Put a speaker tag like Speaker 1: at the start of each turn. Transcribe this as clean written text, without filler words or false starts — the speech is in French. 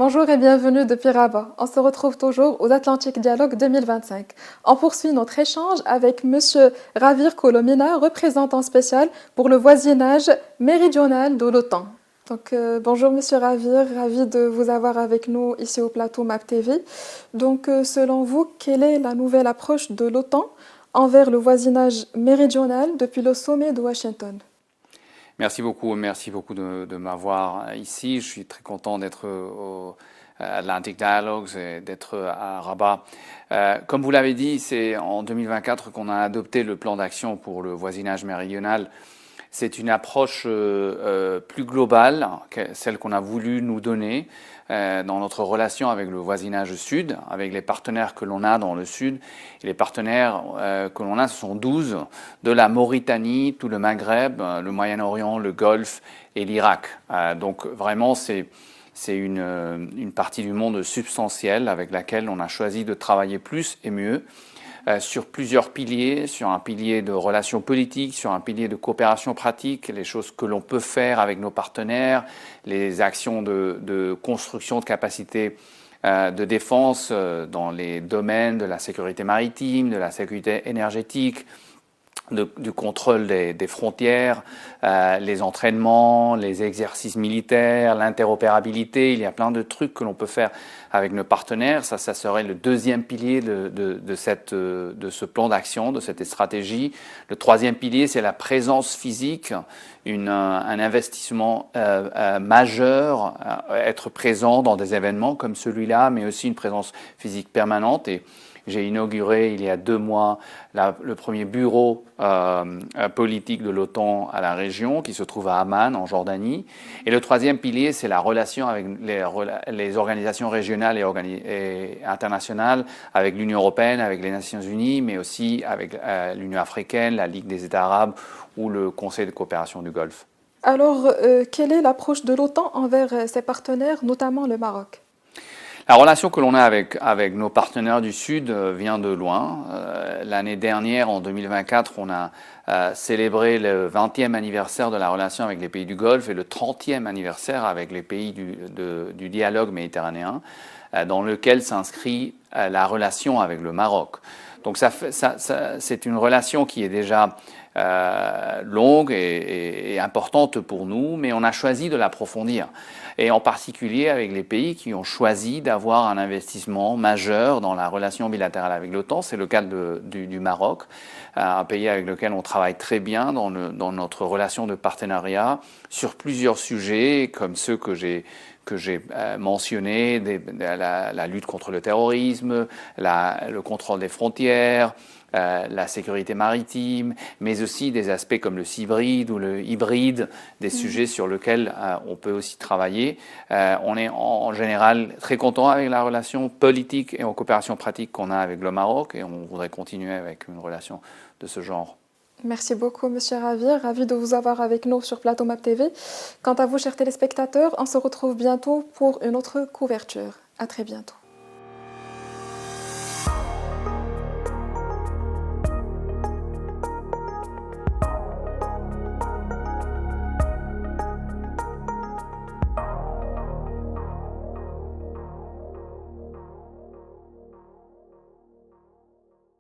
Speaker 1: Bonjour et bienvenue depuis Rabat. On se retrouve toujours aux Atlantic Dialogue 2025. On poursuit notre échange avec Monsieur Ravir Colomina, représentant spécial pour le voisinage méridional de l'OTAN. Bonjour Monsieur Ravir, ravi de vous avoir avec nous ici au plateau MAP TV. Selon vous, quelle est la nouvelle approche de l'OTAN envers le voisinage méridional depuis le sommet de Washington?
Speaker 2: Merci beaucoup de m'avoir ici. Je suis très content d'être au Atlantic Dialogues et d'être à Rabat. Comme vous l'avez dit, c'est en 2024 qu'on a adopté le plan d'action pour le voisinage méridional. C'est une approche plus globale, celle qu'on a voulu nous donner dans notre relation avec le voisinage sud, avec les partenaires que l'on a dans le sud. Et les partenaires que l'on a, ce sont 12, de la Mauritanie, tout le Maghreb, le Moyen-Orient, le Golfe et l'Irak. Donc vraiment, c'est une partie du monde substantielle avec laquelle on a choisi de travailler plus et mieux. Sur plusieurs piliers, sur un pilier de relations politiques, sur un pilier de coopération pratique, les choses que l'on peut faire avec nos partenaires, les actions de construction de capacités de défense dans les domaines de la sécurité maritime, de la sécurité énergétique, du contrôle des frontières, les entraînements, les exercices militaires, l'interopérabilité. Il y a plein de trucs que l'on peut faire avec nos partenaires. Ça serait le deuxième pilier de ce plan d'action, de cette stratégie. Le troisième pilier, c'est la présence physique, un investissement majeur, être présent dans des événements comme celui-là, mais aussi une présence physique permanente. Et j'ai inauguré il y a 2 mois le premier bureau politique de l'OTAN à la région qui se trouve à Amman en Jordanie. Et le troisième pilier, c'est la relation avec les organisations régionales et internationales, avec l'Union européenne, avec les Nations unies, mais aussi avec l'Union africaine, la Ligue des États arabes ou le Conseil de coopération du Golfe.
Speaker 1: Alors, quelle est l'approche de l'OTAN envers ses partenaires, notamment le Maroc?
Speaker 2: La relation que l'on a avec nos partenaires du Sud vient de loin. L'année dernière, en 2024, on a célébré le 20e anniversaire de la relation avec les pays du Golfe et le 30e anniversaire avec les pays du dialogue méditerranéen, dans lequel s'inscrit la relation avec le Maroc. Donc c'est une relation qui est déjà longue et importante pour nous, mais on a choisi de l'approfondir. Et en particulier avec les pays qui ont choisi d'avoir un investissement majeur dans la relation bilatérale avec l'OTAN. C'est le cas du Maroc, un pays avec lequel on travaille très bien dans notre relation de partenariat sur plusieurs sujets comme ceux que j'ai mentionnés, la lutte contre le terrorisme, le contrôle des frontières, la sécurité maritime, mais aussi des aspects comme le cybride ou le hybride, des sujets sur lesquels on peut aussi travailler. On est en général très content avec la relation politique et en coopération pratique qu'on a avec le Maroc et on voudrait continuer avec une relation de ce genre.
Speaker 1: Merci beaucoup, Monsieur Ravir. Ravi de vous avoir avec nous sur Plateau MAP TV. Quant à vous, chers téléspectateurs, on se retrouve bientôt pour une autre couverture. À très bientôt.